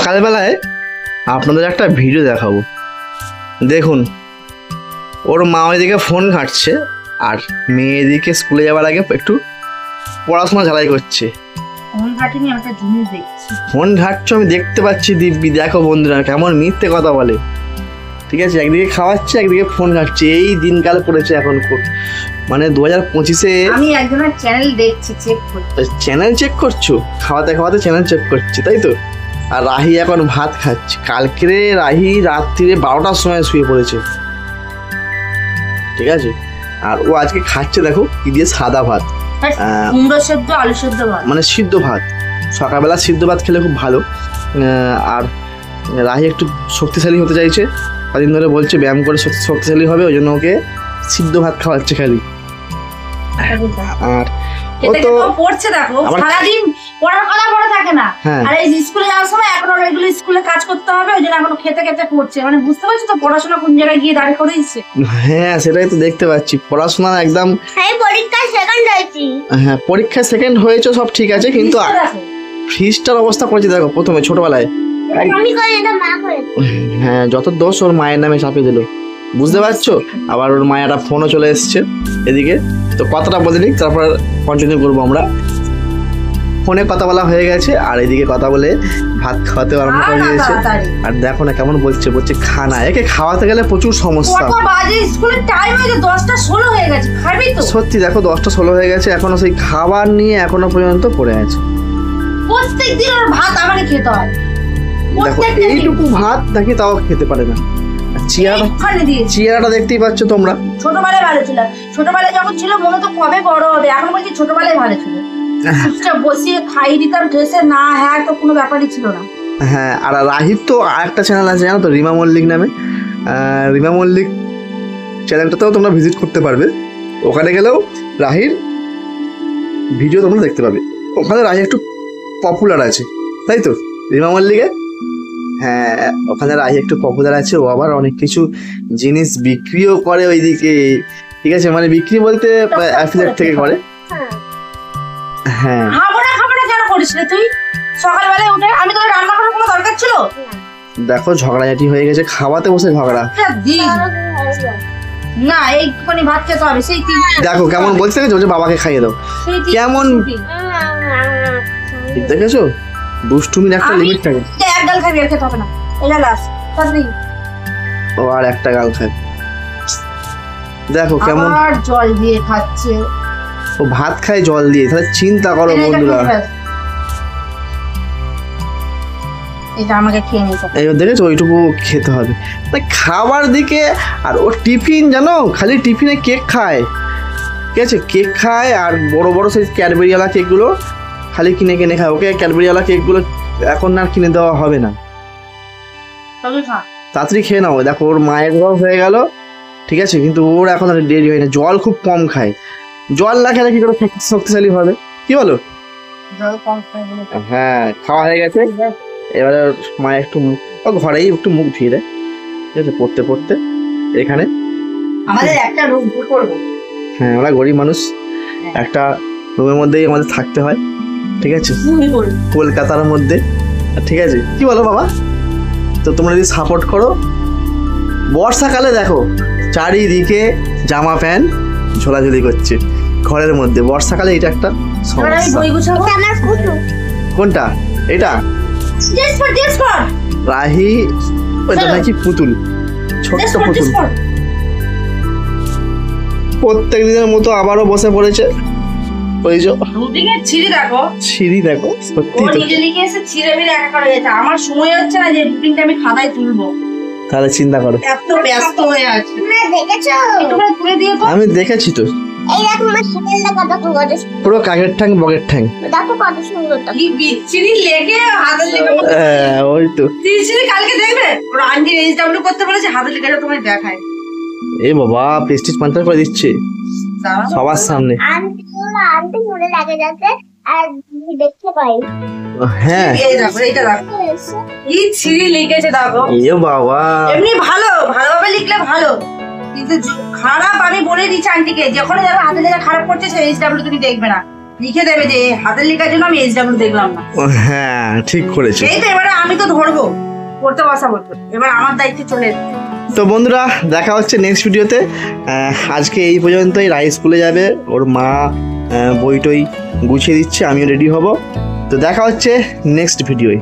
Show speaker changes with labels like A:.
A: সকালবেলায় আপনাদের একটা ভিডিও দেখাবো। দেখুন, ওর মা ওইদিকে ফোন ঘাঁটছে আর মেয়েদিকে স্কুলে যাওয়ার আগে একটু পড়াশোনা ঝালাই করছে। ফোন ঘাঁটছো আমি দেখতে পাচ্ছি দিব্যি। দেখো বন্ধুরা কেমন মিথ্যে কথা বলে। ঠিক আছে, একদিকে খাওয়াচ্ছে একদিকে ফোন ঘাঁটছে। এই দিনকাল পড়েছে এখন, মানে 2025-এ।
B: আমি একজনের চ্যানেল দেখছি, চেক করছি।
A: চ্যানেল চেক করছো? খাওয়াতে খাওয়াতে চ্যানেল চেক করছে, তাই তো? আর রাহি এখন ভাত খাচ্ছে। কালকে রাহি রাত্রিরে 12টার সময় শুয়ে পড়েছে, ঠিক আছে? আর ও আজকে খাচ্ছে দেখো কি দিয়ে, সাদা ভাত,
B: কুমড়ো সেদ্ধ, আলু সেদ্ধ ভাত,
A: মানে সিদ্ধ ভাত। সকালবেলা সিদ্ধ ভাত খেলে খুব ভালো। আর রাহি একটু শক্তিশালী হতে চাইছে, কদিন ধরে বলছে ব্যায়াম করে শক্তিশালী হবে, ওই জন্য ওকে সিদ্ধ ভাত খাওয়াচ্ছে খালি। আর ও তো
B: পড়ছে, দেখো সারাদিন পড়ার কথা পড়ে থাকে না। আর এই স্কুলে যাওয়ার সময় এখন এগুলো স্কুলে কাজ করতে হবে, ওই জন্য এখন খেতে খেতে পড়ছে। মানে বুঝতে পারছো তো পড়াশোনা কোন জায়গায় গিয়ে দাঁড়িয়ে করে দিচ্ছে।
A: হ্যাঁ, সেটাই তো দেখতে পাচ্ছি। পড়াশোনা একদম।
C: পরীক্ষায় সেকেন্ড হয়েছি।
A: হ্যাঁ, পরীক্ষায় সেকেন্ড হয়েছে, সব ঠিক আছে, কিন্তু ফ্রিজটার অবস্থা করেছে দেখো। প্রথমে ছোটবেলায় হ্যাঁ, যত দোষ ওর মায়ের নামে চাপিয়ে দিল, বুঝতে পারছো? আবার ওর মায়ের একটা ফোনও চলে এসছে এদিকে। তো কথাটা বলিনি, তারপর কন্টিনিউ করবো আমরা। ফোনে কথা বলা হয়ে গেছে আর এদিকে কথা বলে ভাত খাওয়াতে আরম্ভ করে দিয়েছে। আর দেখো না কেমন বলছে খানা। একে খাওয়াতে গেলে প্রচুর সমস্যা। সত্যি দেখো 10টা 16 হয়ে গেছে, এখনো সেই খাবার নিয়ে এখনো পর্যন্ত পড়ে আছে।
B: প্রত্যেকদিন ওর ভাত আমাকে খেতে হয়।
A: দেখো এইটুকু ভাত নাকি তাও খেতে পারে না। চেহারাটা দেখতেই পাচ্ছ তোমরা।
B: ছোটবেলায় ভালো ছিল, ছোটবেলায় যখন ছিল মনে তো কবে বড় হবে। এখন বলছি ছোটবেলায় ভালো ছিল, বসিয়ে খাইয়ে দিতাম ড্রেসে না। হ্যাঁ, তো কোনো ব্যাপারই ছিল না।
A: হ্যাঁ, আর রাহির তো আরেকটা চ্যানেল আছে জানো তো, রিমা মল্লিক নামে। রিমা মল্লিক চ্যানেলটাতেও তোমরা ভিজিট করতে পারবে। ওখানে গেলেও রাহির ভিডিও তোমরা দেখতে পাবে। ওখানে রাহি একটু পপুলার আছে, তাই তো রিমা মল্লিকে? হ্যাঁ, ওখানে রাহি একটু পপুলার আছে। ও আবার অনেক কিছু জিনিস বিক্রিও করে ওইদিকে, ঠিক আছে? মানে বিক্রি বলতে অ্যাফিলিয়েট থেকে করে। হ্যাঁ,
B: খাবারটা কেন করিস রে তুই? সকালবেলায় উঠে আমি তোর রান্না করার কোনো দরকার ছিল?
A: দেখো ঝগড়াঝাটি হয়ে গেছে, খাওয়াতে বসে ঝগড়া।
B: না, এইটুখানি ভাত খেতে হবে। সেই
A: দেখো কেমন বলছে যে বাবাকে খাইয়ে দাও। কেমন দেখেছো? দুষ্টুমির একটা লিমিট থাকে।
B: এক গাল খাবি, আর খেতে হবে না। এটা লাস্ট তাড়াতাড়ি।
A: ও আর একটা গাল খায়। দেখো কেমন
B: আর জল দিয়ে খাচ্ছে।
A: ও ভাত খায় জল দিয়ে। তাহলে চিন্তা করো বন্ধুরা।
B: এটা আমাকে খেয়ে নিতে হবে।
A: এই দেখেছো, ওইটুকু খেতে হবে। খাবার দিকে আর ও টিফিন জানো, খালি টিফিনে কেক খায়, ঠিক আছে? কেক খায় আর বড় বড় সেই ক্যাডবেরিওয়ালা কেকগুলো খালি কিনে কিনে খায়। ওকে ক্যাডবেরিওয়ালা কেকগুলো এখন আর কিনে দেওয়া হবে না। তাড়াতাড়ি খেয়ে নাও। দেখো ওর মায়ের ঘর হয়ে গেল, ঠিক আছে, কিন্তু ওর এখন আর দেরি হয় না। জল খুব কম খায়। জল না খেলে কি করে শক্তিশালী হবে, কি বলো? হ্যাঁ, খাওয়া হয়ে গেছে। এবারে মায়ের একটু ঘরেই একটু মুখ ধুয়ে দেয়, ঠিক আছে? পড়তে পড়তে এখানে
B: আমাদের একটা রুম করবো।
A: হ্যাঁ, আমরা গরিব মানুষ, একটা রুমের মধ্যেই আমাদের থাকতে হয়, ঠিক আছে? কলকাতার মধ্যে, ঠিক আছে? কি বলো বাবা? তো তোমরা যদি সাপোর্ট করো। বর্ষাকালে দেখো চারিদিকে জামা প্যান্ট ঝোলাঝুলি করছে ঘরের মধ্যে। বর্ষাকালে এটা একটা সমস্যা। কোনটা? এটা রাহি, ওইটা নাকি পুতুল, ছোট্ট পুতুল। প্রত্যেক দিনের মতো আবারও বসে পড়েছে। ওই যে ছিঁড়ি দেখো, সত্যি তো।
B: আমার সময় হচ্ছে না যে রুটিনটা আমি খাতায় তুলবো।
A: তাহলে চিন্তা করো,
B: এত ব্যস্ত হয়ে আছে।
A: আমি দেখেছি তো।
C: এই দেখো আমার ছেলেটা কত সুন্দর,
A: পুরো কাকের ঠ্যাং বগের ঠ্যাং।
C: দেখো কত সুন্দর।
B: কি বিচ্ছিরি লেগে হাতের লেগে।
A: হ্যাঁ, ওই তো
B: বিচ্ছিরি। কালকে দেখবে ওর আন্টি এইচডব্লিউ করতে বলেছে, হাতের লেগে তোমায় দেখায়।
A: এ বাবা, প্রেস্টিজ পাঞ্চার করে দিচ্ছে সবার সামনে।
C: আন্টি মনে লাগে যাচ্ছে আর দেখতে পাই।
A: হ্যাঁ,
B: এই দেখো, এইটা দেখো কি ছিরি লিখেছে দেখো।
A: এ বাবা,
B: এমনি ভালো, ভালোভাবে লিখলে ভালো, কিন্তু খারাপ আমি বলে দিচ্ছি আন্টিকে, যখন যাবে হাতে লেগে খারাপ করছে সে এইচডব্লিউ তুমি দেখবে না। লিখে দেবে যে হাতের লেখার জন্য আমি SW দেখলাম না।
A: হ্যাঁ ঠিক করেছে।
B: এই তো এবারে আমি তো ধরবো, পড়তে বসাবো তো, এবার আমার দায়িত্বে চলে এসেছে।
A: তো বন্ধুরা দেখা হচ্ছে নেক্সট ভিডিওতে। আজকে এই পর্যন্তই। রাই স্কুলে যাবে, ওর মা বই টই গুছিয়ে দিচ্ছে, আমিও রেডি হব। তো দেখা হচ্ছে নেক্সট ভিডিওয়।